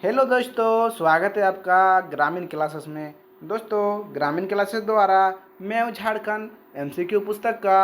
Hello दोस्तों, स्वागत है आपका ग्रामीण क्लासेस में। दोस्तों, ग्रामीण क्लासेस द्वारा मैं हूँ झारखंड एमसीक्यू पुस्तक का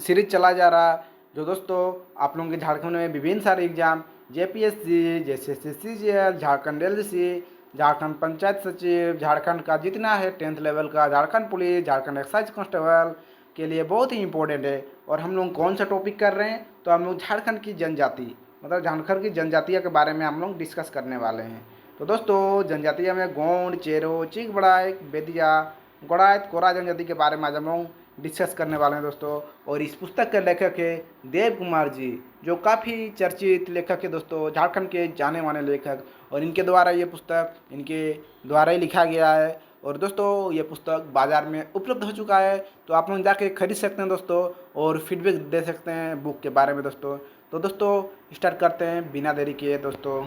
सीरीज चला जा रहा। जो दोस्तों आप लोगों के झारखंड में विभिन्न सारे एग्जाम जेपीएससी, जैसे सीजीएल, झारखंड एलडीसी, झारखंड पंचायत सचिव, झारखंड का जितना है 10th लेवल का, Jharkhand police, Jharkhand excise constable के लिए बहुत ही इंपॉर्टेंट है। और हम लोग कौन सा टॉपिक कर रहे हैं, तो हम लोग झारखंड की जनजाति मतलब झारखंड की जनजातीय के बारे में हम लोग डिस्कस करने वाले हैं। तो दोस्तों, जनजातीय में गोंड, चेरो, चीक बड़ाई, बेदिया, गोड़ायत, कोरा जनजाति के बारे में आज हम लोग डिस्कस करने वाले हैं दोस्तों। और इस पुस्तक के लेखक है देव कुमार जी, जो काफ़ी चर्चित लेखक है दोस्तों, झारखंड के जाने माने लेखक। और इनके द्वारा ये पुस्तक इनके द्वारा ही लिखा गया है। और दोस्तों, ये पुस्तक बाज़ार में उपलब्ध हो चुका है, तो आप लोग जाके खरीद सकते हैं दोस्तों, और फीडबैक दे सकते हैं बुक के बारे में दोस्तों। तो दोस्तों स्टार्ट करते हैं बिना देरी किए दोस्तों।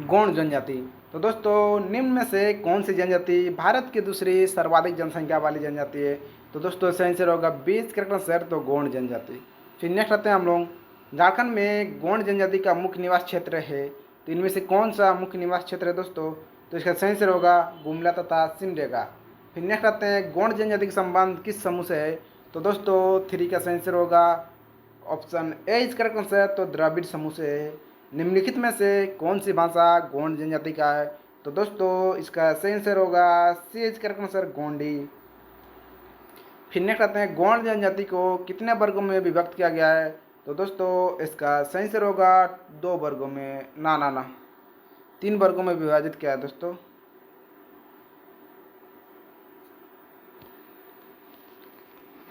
गौंड जनजाति। तो दोस्तों, निम्न में से कौन सी जनजाति भारत की दूसरी सर्वाधिक जनसंख्या वाली जनजाति है? तो दोस्तों सही आंसर होगा 20 करेक्ट आंसर, तो गौंड जनजाति। फिर नेक्स्ट आते हैं हम लोग। झारखंड में गौंड जनजाति का मुख्य निवास क्षेत्र है, तो इनमें से कौन सा मुख्य निवास क्षेत्र है दोस्तों? तो इसका सही आंसर होगा गुमला तथा सिमडेगा। फिर नेक्स्ट आते हैं, गौंड जनजाति का संबंध किस समूह से है? तो दोस्तों 3 का सही आंसर होगा option A is correct answer, तो द्रविड़ समूह से है। निम्नलिखित में से कौन सी भाषा गोंड जनजाति का है? तो दोस्तों इसका सही आंसर होगा सी इज करेक्ट आंसर, गोंडी। फिर नेक्स्ट आते हैं, गोंड जनजाति को कितने वर्गों में विभक्त किया गया है? तो दोस्तों इसका सही आंसर होगा 2 वर्गों में, ना 3 वर्गों में विभाजित किया है दोस्तों।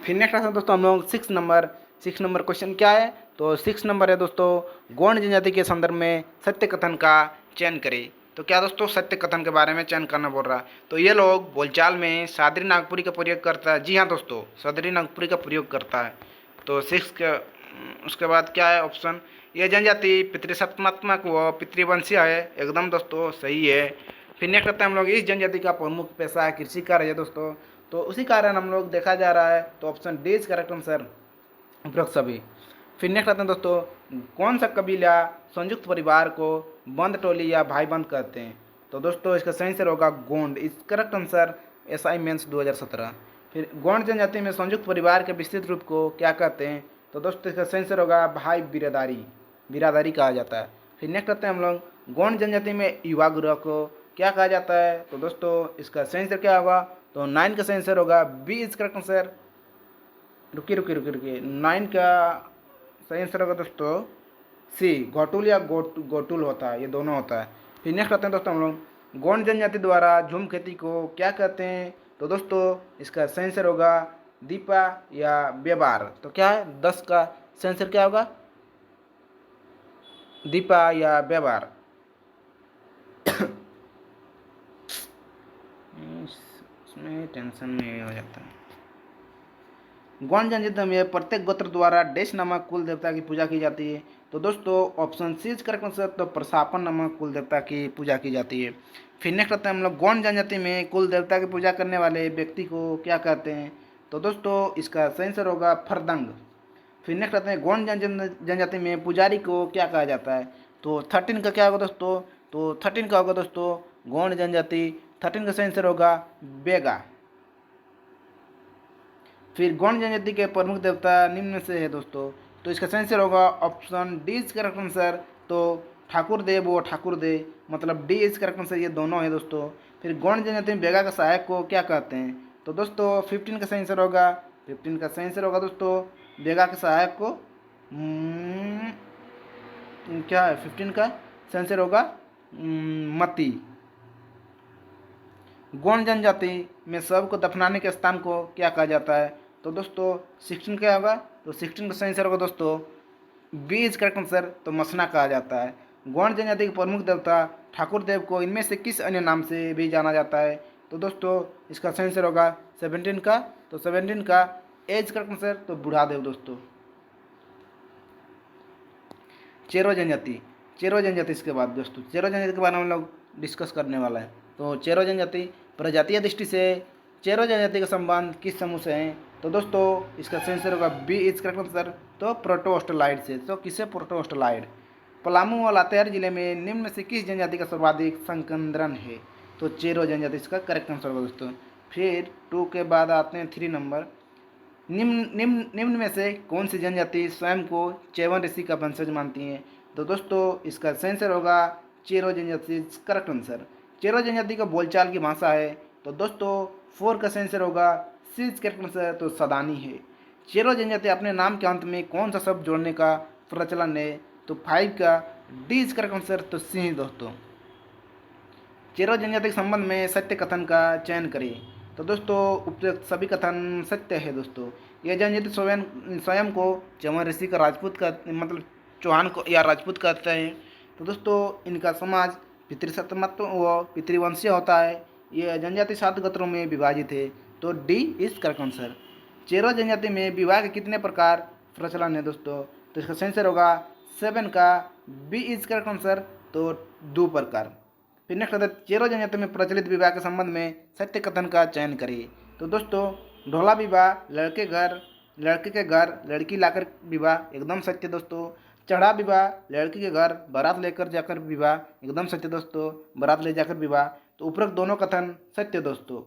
फिर नेक्स्ट आते हैं दोस्तों हम लोग 6 नंबर क्वेश्चन क्या है? तो 6 नंबर है दोस्तों, गौंड जनजाति के संदर्भ में सत्य कथन का चयन करें। तो क्या दोस्तों सत्य कथन के बारे में चयन करना बोल रहा है? तो ये लोग बोलचाल में सादरी नागपुरी का प्रयोग करता है। जी हाँ दोस्तों, सादरी नागपुरी का प्रयोग करता है। तो 6 के उसके बाद क्या है ऑप्शन? यह जनजाति पितृसत्तात्मक व पितृवंशीय है। एकदम दोस्तों सही है। फिर नेक्स्ट आता है हम लोग, इस जनजाति का प्रमुख पेशा है कृषि कार्य है दोस्तों। तो उसी कारण हम लोग देखा जा रहा है, तो option D is correct answer, उपरोक्त सभी। फिर नेक्स्ट आते हैं दोस्तों, कौन सा कबीला संयुक्त परिवार को बंद टोली या भाई बंद कहते हैं? तो दोस्तों इसका सही आंसर होगा Gond, is correct answer, SI mains 2017। फिर गौंड जनजाति में संयुक्त परिवार के विस्तृत रूप को क्या कहते हैं? तो दोस्तों इसका सही आंसर होगा भाई बिरादारी, बिरादारी कहा जाता है। फिर नेक्स्ट आते हैं हम लोग, गौंड जनजाति में युवा गृह को क्या कहा जाता है? तो दोस्तों इसका सही आंसर क्या होगा? तो 9 का सही आंसर होगा बी इज करेक्ट आंसर। रुकिए 9 का सही आंसर होगा दोस्तों सी, घोटुल या गोटुल होता है, ये दोनों होता है। फिर नेक्स्ट आते हैं दोस्तों हम लोग, गौंड जनजाति द्वारा झूम खेती को क्या कहते हैं? तो दोस्तों इसका सही आंसर होगा दीपा या व्यापार। तो क्या है 10 का सही आंसर क्या होगा? दीपा या व्यापार। इसमें टेंशन नहीं हो जाता है। गौंड जनजाति में प्रत्येक गोत्र द्वारा डैश नामक कुल देवता की पूजा की जाती है। तो दोस्तों option C is correct answer, तो प्रसापन नामक कुल देवता की पूजा की जाती है। फिर नेक्स्ट आता है हम लोग, गौंड जनजाति में कुल देवता की पूजा करने वाले व्यक्ति को क्या कहते हैं? तो दोस्तों इसका सही आंसर होगा फरदंग। फिर नेक्स्ट आते हैं, गौंड जनजाति में पुजारी को क्या कहा जाता है? तो 13 का क्या होगा दोस्तों? तो 13 का होगा दोस्तों गौंड जनजाति, 13 का सही आंसर होगा बेगा। फिर गौंड जनजाति के प्रमुख देवता निम्न में से है दोस्तों। तो इसका सही आंसर होगा option D is correct answer, तो ठाकुर देव व ठाकुर दे, मतलब डी इज करेक्ट आंसर, ये दोनों है दोस्तों। फिर गौंड जनजाति में बेगा का सहायक को क्या कहते हैं? तो दोस्तों 15 का सही आंसर होगा, 15 का सही आंसर होगा दोस्तों बेगा के सहायक को क्या है 15 का सही आंसर होगा मती। गौंड जनजाति में शव को दफनाने के स्थान को क्या कहा जाता है? तो दोस्तों 16 क्या होगा? तो 16 का सही आंसर होगा दोस्तों बी इज करेक्ट आंसर, तो मसना कहा जाता है। गौंड जनजाति के प्रमुख देवता ठाकुर देव को इनमें से किस अन्य नाम से भी जाना जाता है? तो दोस्तों इसका सही आंसर होगा 17 का, तो 17 का एज करेक्ट आंसर, तो बूढ़ा देव दोस्तों। चेरो जनजाति, चेरो जनजाति इसके बाद दोस्तों, चेरो जनजाति के बारे में हम लोग डिस्कस करने वाला है। तो चेरो जनजाति प्रजातीय दृष्टि से चेरो जनजाति का संबंध किस समूह से है? तो दोस्तों इसका सही आंसर होगा बी इज करेक्ट आंसर। तो प्रोटोस्टलाइड से, तो किसे प्रोटोस्टलाइड। पलामू व लातेहार जिले में निम्न में से किस जनजाति का सर्वाधिक संकंदरण है? तो चेरो जनजाति इसका करेक्ट आंसर होगा दोस्तों। फिर 2 के बाद आते हैं 3 नंबर। निम्न में से कौन सी जनजाति स्वयं को चैवन ऋषि का वंशज मानती है? तो दोस्तों इसका सही आंसर होगा चेरो जनजाति करेक्ट आंसर। चेरो जनजाति का बोलचाल की भाषा है। तो दोस्तों 4 का सही आंसर होगा सी करेक्ट आंसर, तो सदानी है। चेरो जनजाति अपने नाम के अंत में कौन सा शब्द जोड़ने का प्रचलन है? तो 5 का डी इज करेक्ट आंसर, तो सी दोस्तों। चेरो जनजाति के संबंध में सत्य कथन का चयन करें। तो दोस्तों उपयुक्त सभी कथन सत्य है दोस्तों। यह जनजाति स्वयं स्वयं को चौहान ऋषि का राजपूत का मतलब चौहान को या राजपूत कहते हैं। तो दोस्तों इनका समाज पितृसत्तमत्व व पितृवंशीय होता है। यह जनजाति 7 गोत्रों में विभाजित है। तो D is correct answer. Chero जनजाति में विवाह के कितने प्रकार प्रचलन है दोस्तों? तो इसका सही आंसर होगा 7 का बी इज करेक्ट आंसर, तो 2 प्रकार। फिर नेक्स्ट आता है चेरो जनजाति में प्रचलित विवाह के संबंध में सत्य कथन का चयन करिए। तो दोस्तों ढोला विवाह लड़के के घर लड़की लाकर विवाह एकदम सत्य दोस्तों। चढ़ा विवाह लड़की के घर बारात लेकर जाकर विवाह एकदम सत्य दोस्तों, बारात ले जाकर विवाह। तो उपरोक्त दोनों कथन सत्य दोस्तों।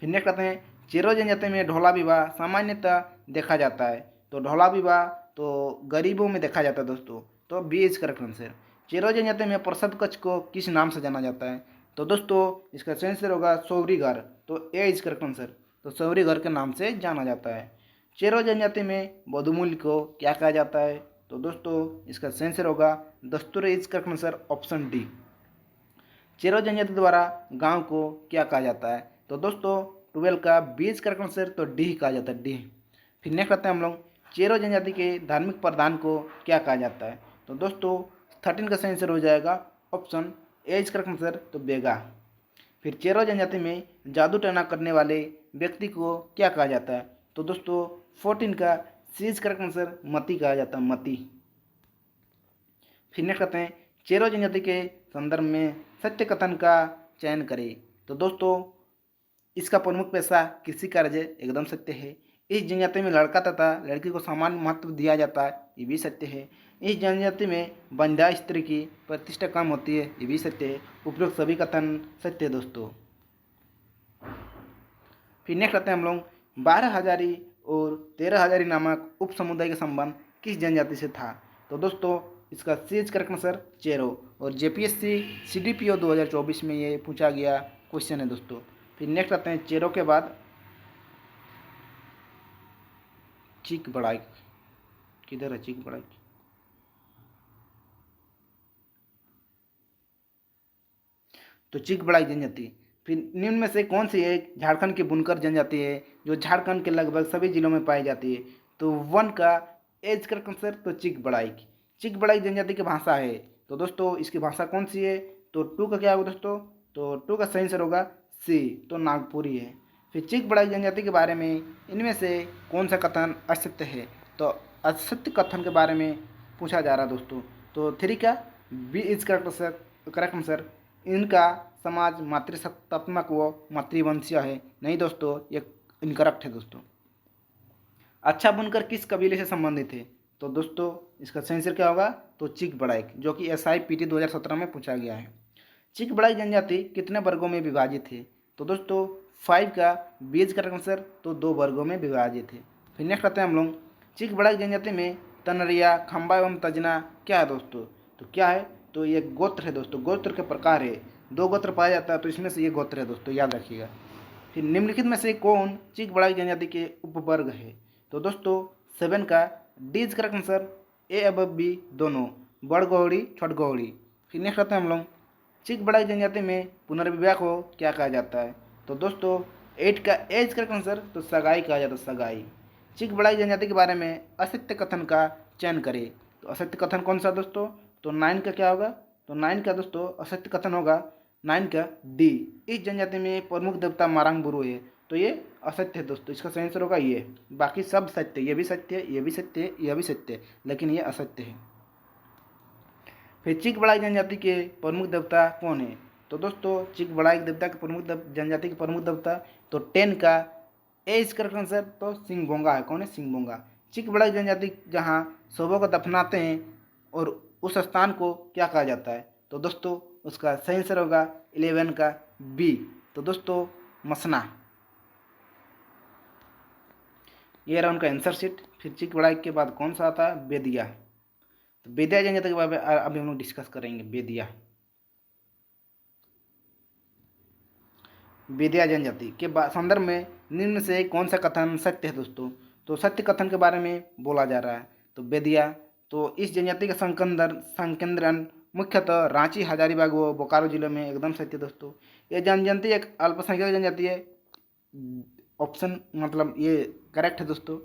फिर नेक्स्ट आते हैं चेरो जनजाति में ढोला विवाह सामान्यतः देखा जाता है। तो ढोला विवाह तो गरीबों में देखा जाता है दोस्तों। तो B is correct answer. Chero जनजाति में प्रसव कक्ष को किस नाम से जाना जाता है? तो दोस्तों इसका सही आंसर होगा सौरी घर, तो ए इज करेक्ट आंसर। तो सौरी घर के नाम से जाना जाता है। चेरो जनजाति में बधुमूल्य को क्या कहा जाता है? तो दोस्तों इसका सही आंसर होगा दस्तूर is correct answer, option D. Chero जनजाति द्वारा गांव को क्या कहा जाता है? तो दोस्तों 12 का बी इज करेक्ट आंसर, तो डी कहा जाता है, डी। फिर नेक्स्ट आते हैं हम लोग चेरो जनजाति के धार्मिक प्रधान को क्या कहा जाता है? तो दोस्तों 13 का सही आंसर हो जाएगा option A is correct answer, तो बेगा। फिर चेरो जनजाति में जादू टना करने वाले व्यक्ति को क्या कहा जाता है? तो दोस्तों 14 का सी इज करेक्ट आंसर, मती कहा जाता है, मती। फिर नेक्स्ट आते हैं चेरो जनजाति के संदर्भ में सत्य कथन का चयन करें। तो दोस्तों इसका प्रमुख पेशा कृषि कार्य एकदम सत्य है। इस जनजाति में लड़का तथा लड़की को समान महत्व दिया जाता है, ये भी सत्य है। इस जनजाति में बंध्या स्त्री की प्रतिष्ठा कम होती है, ये भी सत्य है। उपरोक्त सभी कथन सत्य है दोस्तों। फिर नेक्स्ट आते हैं हम लोग 12 हजारी और 13 हजारी नामक उप समुदाय का संबंध किस जनजाति से था? तो दोस्तों इसका सी इज करेक्ट आंसर चेरो, और जेपीएससी सीडीपीओ 2024 में ये पूछा गया क्वेश्चन है दोस्तों। फिर नेक्स्ट आते हैं चेरो के बाद चीक बड़ाई, किधर है चीक बड़ाई? तो चीक बड़ाई जनजाति। फिर निम्न में से कौन सी एक झारखंड की बुनकर जनजाति है जो झारखंड के लगभग सभी जिलों में पाई जाती है? तो 1 का एज करेक्ट आंसर, तो चीक बड़ाई। चीक बड़ाई जनजाति की भाषा है। तो दोस्तों इसकी भाषा कौन सी है? तो 2 का क्या होगा दोस्तों? तो 2 का सही आंसर होगा सी, तो नागपुरी है। फिर चीक बड़ाई जनजाति के बारे में इनमें से कौन सा कथन असत्य है? तो असत्य कथन के बारे में पूछा जा रहा है दोस्तों। तो 3 का बी इज करेक्ट आंसर। इनका समाज मातृसत्तात्मक व मातृवंशीय है, नहीं दोस्तों, ये इनकरेक्ट है दोस्तों। अच्छा बुनकर किस कबीले से संबंधित है? तो दोस्तों इसका सही आंसर क्या होगा? तो चीक बड़ाई, जो कि SIPT 2017 में पूछा गया है। चीक बड़ाई जनजाति कितने वर्गों में विभाजित है? तो दोस्तों 5 का बी इज करेक्ट आंसर, तो 2 वर्गों में विभाजित है। फिर नेक्स्ट आते हैं हम लोग चीक बड़ाई जनजाति में तनरिया, खंबा एवं तजना क्या है दोस्तों? तो क्या है? तो ये गोत्र है दोस्तों, गोत्र के प्रकार है। 2 गोत्र पाया जाता है, तो इसमें से ये गोत्र है दोस्तों, याद रखिएगा। फिर निम्नलिखित में से कौन चीक बड़ाई जनजाति के उपवर्ग है? तो दोस्तों 7 का डी इज करेक्ट आंसर, ए अब बी दोनों, बड़ गौड़ी छोट गौड़ी। फिर नेक्स्ट आते हैं हम लोग चीक बड़ाई जनजाति में पुनर्विवाह को क्या कहा जाता है? तो दोस्तों 8 का एज करेक्ट आंसर, तो सगाई कहा जाता है, सगाई। चीक बड़ाई जनजाति के बारे में असत्य कथन का चयन करें। तो असत्य कथन कौन सा दोस्तों? तो 9 का क्या होगा? तो 9 का दोस्तों असत्य कथन होगा 9 का डी। इस जनजाति में प्रमुख देवता मारंग बुरु है, तो ये असत्य है दोस्तों। इसका सही आंसर होगा ये। बाकी सब सत्य, ये भी सत्य है, ये भी सत्य है, यह भी सत्य है, लेकिन ये असत्य है। फिर चीक बड़ाई जनजाति के प्रमुख देवता कौन है? तो दोस्तों चीक बड़ाई देवता के प्रमुख जनजाति के प्रमुख देवता तो 10 का ए इज करेक्ट आंसर। तो सिंगभोंगा है। कौन है? सिंगभोंगा। चिकबड़क जनजाति जहाँ शवों को दफनाते हैं और उस स्थान को क्या कहा जाता है? तो दोस्तों उसका सही आंसर होगा 11 का बी। तो दोस्तों मसना, ये रहा उनका आंसर शीट। फिर चिकबड़ाई के बाद कौन सा आता है? बेदिया। तो बेदिया जनजाति के बारे में अभी हम लोग डिस्कस करेंगे। बेदिया, बेदिया जनजाति के संदर्भ में निम्न से कौन सा कथन सत्य है दोस्तों? तो सत्य कथन के बारे में बोला जा रहा है। तो बेदिया, तो इस जनजाति का संकेंद्रण मुख्यतः रांची, हजारीबाग व बोकारो जिले में, एकदम सत्य दोस्तों। ये जनजाति एक अल्पसंख्यक जनजाति है। ऑप्शन मतलब ये करेक्ट है दोस्तों।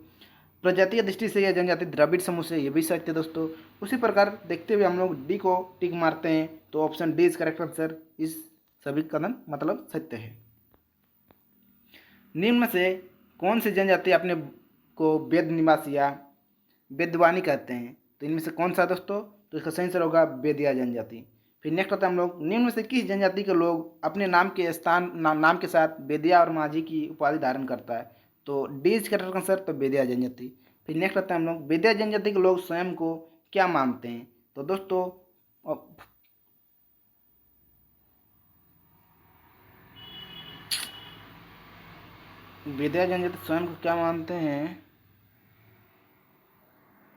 प्रजातीय दृष्टि से यह जनजाति द्रविड़ समूह से, ये भी सत्य दोस्तों। उसी प्रकार देखते हुए हम लोग डी को टिक मारते हैं। तो option D is correct answer. इस सभी कथन मतलब सत्य है। निम्न से कौन सी जनजाति अपने को वेद निवासी या वेदवानी कहते हैं? तो इनमें से कौन सा दोस्तों? तो इसका सही आंसर होगा बेदिया जनजाति। फिर नेक्स्ट आता है हम लोग, निम्न में से किस जनजाति के लोग अपने नाम के स्थान नाम के साथ बेदिया और माझी की उपाधि धारण करता है? तो डी इज करेक्ट आंसर। तो बेदिया जनजाति। फिर नेक्स्ट आता है हम लोग, बेदिया जनजाति के लोग स्वयं को क्या मानते हैं? तो दोस्तों बेदिया जनजाति स्वयं को क्या मानते हैं?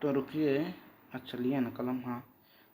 तो रुकिए, अच्छा लिए ना कलम, हाँ।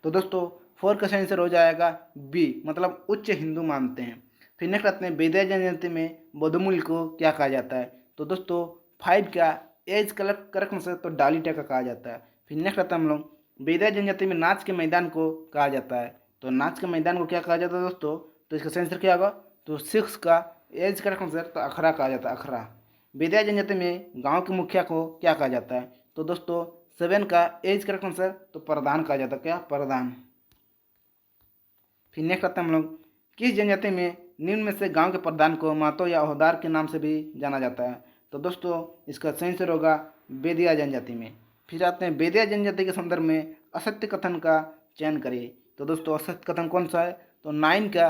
तो दोस्तों 4 का सही आंसर हो जाएगा बी, मतलब उच्च हिंदू मानते हैं। फिर नेक्स्ट आते हैं, बेदिया जनजाति में बौद्धमूल को क्या कहा जाता है? तो दोस्तों 5 का एज करेक्ट आंसर। तो डालीटा का कहा जाता है। फिर नेक्स्ट आता है हम लोग, बेदिया जनजाति में नाच के मैदान को कहा जाता है। तो नाच के मैदान को क्या कहा जाता है दोस्तों? तो इसका सही आंसर क्या होगा? तो 6 का एज करेक्ट आंसर। तो अखड़ा कहा जाता है, अखड़ा। बेदिया जनजाति में गांव के मुखिया को क्या कहा जाता है? तो दोस्तों 7 का एज करेक्ट आंसर। तो प्रधान कहा जाता है, क्या? प्रधान। फिर नेक्स्ट आता है हम लोग, किस जनजाति में निम्न में से गांव के प्रधान को महतो या ओहदार के नाम से भी जाना जाता है? तो दोस्तों इसका सही आंसर होगा बेदिया जनजाति में। फिर आते हैं, बेदिया जनजाति के संदर्भ में असत्य कथन का चयन करिए। तो दोस्तों असत्य कथन कौन सा है? तो 9 का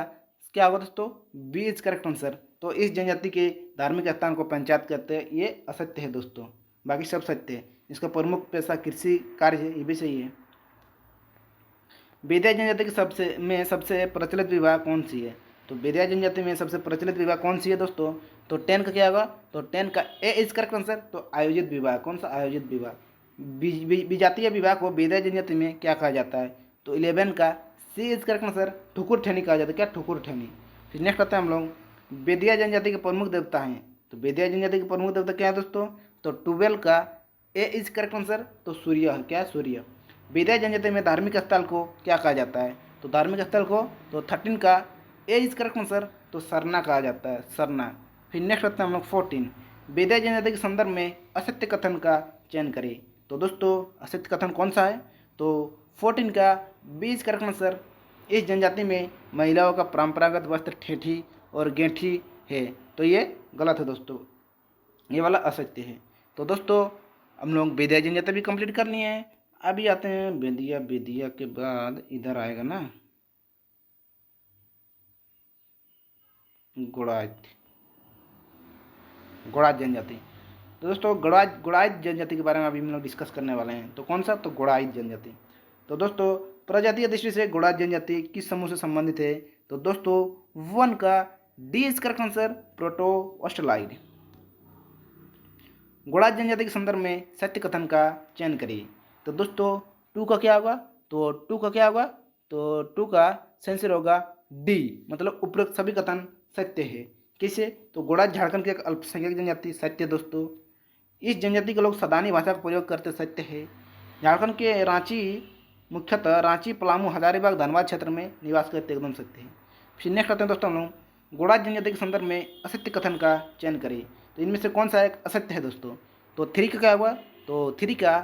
क्या होगा दोस्तों? B is correct answer. तो इस जनजाति के धार्मिक स्थान को पंचायत कहते हैं, ये असत्य है दोस्तों। बाकी सब सत्य है। इसका प्रमुख पेशा कृषि कार्य है, ये भी सही है। बेदिया जनजाति के सबसे प्रचलित विवाह कौन सी है? तो बेदिया जनजाति में सबसे प्रचलित विवाह कौन सी है दोस्तों? तो 10 का क्या होगा? तो 10 का ए इज करेक्ट आंसर। तो आयोजित विवाह। कौन सा? आयोजित विवाह। विजातीय विवाह को बेदिया जनजाति में क्या कहा जाता है? तो 11 का सी इज करेक्ट आंसर। ठुकुर ठेनी कहा जाता है, क्या? ठुकुर ठेनी। फिर नेक्स्ट आता है हम लोग, बेदिया जनजाति के प्रमुख देवता हैं। तो बेदिया जनजाति के प्रमुख देवता क्या है दोस्तों? तो 12 का ए इज करेक्ट आंसर। तो सूर्य है, क्या? सूर्य। बेदिया जनजाति में धार्मिक स्थल को क्या कहा जाता है? तो धार्मिक स्थल को तो 13 का ए इज करेक्ट आंसर। तो सरना कहा जाता है, सरना। फिर नेक्स्ट आता है हम लोग 14, बेदिया जनजाति के संदर्भ में असत्य कथन का चयन करें। तो दोस्तों असत्य कथन कौन सा है? तो 14 का बी इज करेक्ट आंसर। इस जनजाति में महिलाओं का परंपरागत वस्त्र ठेठी और गेंठी है। तो ये गलत है दोस्तों, ये वाला असत्य है। तो दोस्तों हम लोग बेदिया जनजाति भी कंप्लीट कर लिए हैं। अभी आते हैं बेदिया। बेदिया के बाद इधर आएगा ना गुड़ाइत, गुड़ाइत जनजाति। तो दोस्तों गुड़ाइत जनजाति के बारे में अभी हम लोग डिस्कस करने वाले हैं। तो कौन सा? तो गुड़ाइत जनजाति। तो दोस्तों प्रजातीय दृष्टि से गुड़ाइत जनजाति किस समूह से संबंधित है? तो दोस्तों 1 का D is correct answer. Proto australoid. गुड़ाइत जनजाति के संदर्भ में सत्य कथन का चयन करिए। तो दोस्तों 2 का क्या होगा? तो 2 का क्या होगा? तो 2 का सही आंसर होगा डी, मतलब उपरोक्त सभी कथन सत्य है। किसे? तो गुड़ाइत झारखंड की एक अल्पसंख्यक जनजाति, सत्य दोस्तों। इस जनजाति के लोग सदानी भाषा का प्रयोग करते, सत्य है। झारखंड के रांची, मुख्यतः रांची, पलामू, हजारीबाग, धनबाद क्षेत्र में निवास करते, एकदम सत्य है। फिर नेक्स्ट आते हैं दोस्तों हम लोग, गुड़ाइत जनजाति के संदर्भ में असत्य कथन का चयन करें। तो इनमें से कौन सा एक असत्य है दोस्तों? तो 3 का क्या हुआ? तो 3 का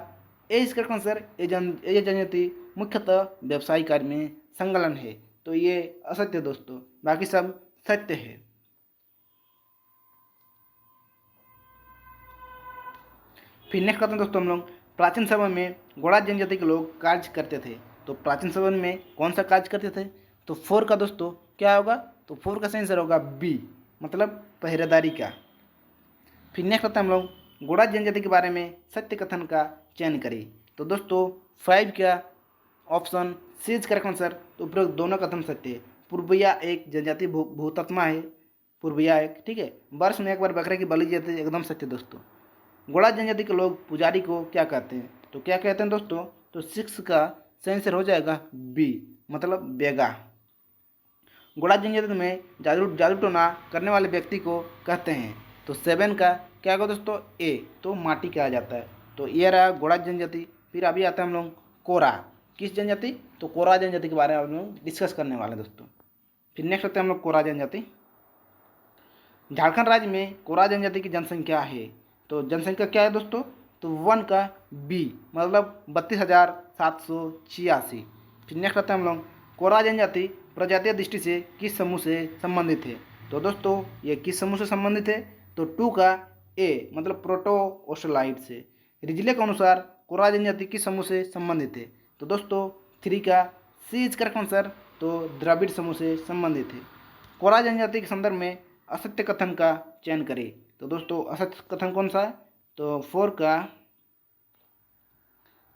ए इज करेक्ट आंसर। ये जनजाति मुख्यतः व्यवसायिक कार्य में संलग्न है। तो ये असत्य दोस्तों, बाकी सब सत्य है। फिर नेक्स्ट करते हैं दोस्तों हम लोग, प्राचीन समय में गुड़ाइत जनजाति के लोग कार्य करते थे। तो प्राचीन समय में कौन सा कार्य करते थे? तो 4 का दोस्तों क्या होगा? तो 4 का सही आंसर होगा बी, मतलब पहरेदारी का। फिर नेक्स्ट आता है हम लोग गोंडा जनजाति के बारे में सत्य कथन का चयन करें। तो दोस्तों 5 का option C is correct answer. तो उपरोक्त दोनों कथन सत्य है। पूर्विया एक जनजाति भूतात्मा है, पूर्विया एक, ठीक है। वर्ष में एक बार बकरे की बलि देते हैं, एकदम सत्य दोस्तों। गोंडा जनजाति के लोग पुजारी को क्या कहते हैं? तो क्या कहते हैं दोस्तों? तो 6 का सही आंसर हो जाएगा बी, मतलब बेगा। गोंडा जनजाति में जादू टोना करने वाले व्यक्ति को कहते हैं। तो 7 का क्या होगा दोस्तों? ए, तो माटी कहा जाता है। तो ये रहा गोंडा जनजाति। फिर अभी आता है हम लोग कोरा। किस जनजाति? तो कोरा जनजाति के बारे में हम लोग डिस्कस करने वाले हैं दोस्तों। फिर नेक्स्ट होता है हम लोग कोरा जनजाति। झारखंड राज्य में कोरा जनजाति की जनसंख्या है। तो जनसंख्या क्या है दोस्तों? तो 1 का बी, मतलब 32,786। फिर नेक्स्ट आता है हम लोग कोरा जनजाति प्रजातीय दृष्टि से किस समूह से संबंधित है? तो दोस्तों ये किस समूह से संबंधित है? तो 2 का ए, मतलब प्रोटो ऑस्ट्रेलाइड से। रिजले के अनुसार कोरा जनजाति किस समूह से संबंधित है? तो दोस्तों 3 का सी इज करेक्ट आंसर। तो द्रविड़ समूह से संबंधित है। कोरा जनजाति के संदर्भ में असत्य कथन का चयन करें। तो दोस्तों असत्य कथन कौन सा है? तो 4 का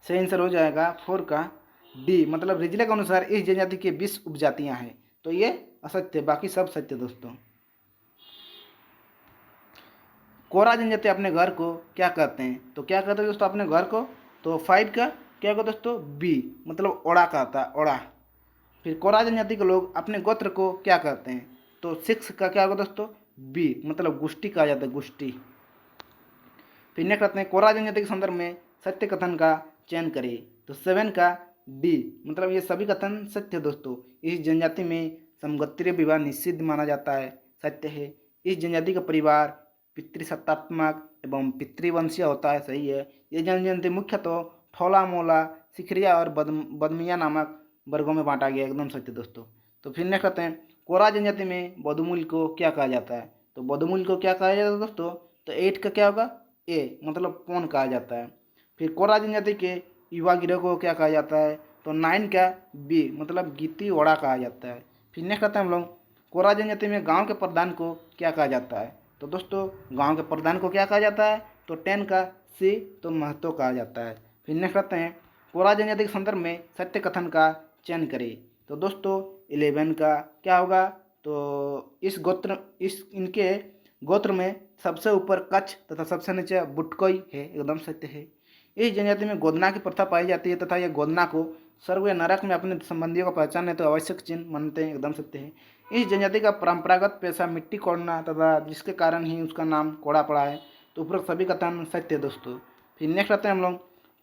सही आंसर हो जाएगा 4 का डी, मतलब रिजले के अनुसार इस जनजाति के 20 उपजातियां हैं। तो ये असत्य, बाकी सब सत्य दोस्तों। कोरा जनजाति अपने घर को क्या कहते हैं? तो क्या कहते हैं दोस्तों अपने घर को? तो 5 का क्या होगा दोस्तों? बी, मतलब ओड़ा कहता है, ओड़ा। फिर कोरा जनजाति के लोग अपने गोत्र को क्या कहते हैं? तो 6 का क्या होगा दोस्तों? बी, मतलब गुष्टी कहा जाता है, गुष्टी। फिर नेक्स्ट आते हैं कोरा जनजाति के संदर्भ में सत्य कथन का चयन करें। तो 7 का डी, मतलब ये सभी कथन सत्य दोस्तों। इस जनजाति में समगोत्रीय विवाह निषिद्ध माना जाता है, सत्य है। इस जनजाति का परिवार पितृसत्तात्मक एवं पितृवंशीय होता है, सही है। ये जनजाति मुख्यतः ठोला मोला, सिखरिया और बदमिया नामक वर्गों में बांटा गया, एकदम सत्य दोस्तों। तो फिर नेक्स्ट आते हैं कोरा जनजाति में बदुमुल को क्या कहा जाता है? तो बदुमुल को क्या कहा जाता है दोस्तों? तो 8 का क्या होगा? ए, मतलब पौन कहा जाता है। फिर कोरा जनजाति के युवा गिरोह को क्या कहा जाता है? तो 9 का बी, मतलब गीती ओड़ा कहा जाता है। फिर नेक्स्ट आता है हम लोग कोरा जनजाति में गांव के प्रधान को क्या कहा जाता है? तो दोस्तों गांव के प्रधान को क्या कहा जाता है? तो 10 का सी, तो महतो कहा जाता है। फिर नेक्स्ट आते हैं कोरा जनजाति के संदर्भ में सत्य कथन का चयन करें। तो दोस्तों 11 का क्या होगा? तो इनके गोत्र में सबसे ऊपर कच्छ तथा सबसे नीचे बुटकोई है, एकदम सत्य है। इस जनजाति में गोदना की प्रथा पाई जाती है तथा यह गोदना को स्वर्ग या नरक में अपने संबंधियों को पहचानने तो आवश्यक चिन्ह मानते हैं, एकदम सत्य है। इस जनजाति का परंपरागत पेशा मिट्टी कोड़ना तथा जिसके कारण ही उसका नाम कोड़ा पड़ा है। तो उपरोक्त सभी कथन सत्य है दोस्तों। फिर नेक्स्ट आते हैं हम लोग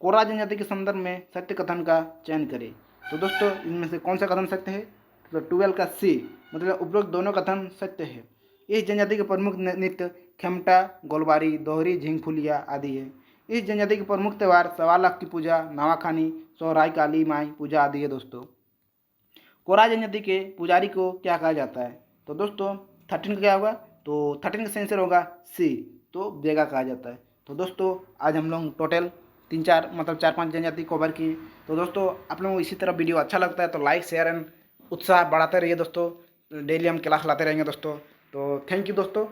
कोरा जनजाति के संदर्भ में सत्य कथन का चयन करें। तो दोस्तों इनमें से कौन सा कथन सत्य है? तो 12 का सी, मतलब उपरोक्त दोनों कथन सत्य है। इस जनजाति के प्रमुख नृत्य खेमटा, गोलबारी, दोहरी, झिंगफुलिया आदि है। इस जनजाति के प्रमुख त्यौहार 1.25 की पूजा, नवाखानी, सोहराई, काली माई पूजा आदि है दोस्तों। कोरा जनजाति के पुजारी को क्या कहा जाता है? तो दोस्तों 13 का क्या होगा? तो 13 का सही आंसर होगा सी, तो बेगा कहा जाता है। तो दोस्तों आज हम लोग टोटल 4-5 जनजाति कवर की। तो दोस्तों आप लोगों को इसी तरह वीडियो अच्छा लगता है तो लाइक शेयर एंड उत्साह बढ़ाते रहिए दोस्तों। डेली हम क्लास लाते रहेंगे दोस्तों। तो थैंक यू दोस्तों।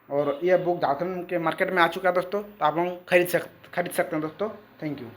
और यह बुक झारखंड के मार्केट में आ चुका है दोस्तों, तो आप लोग खरीद सकते हैं दोस्तों। Thank you.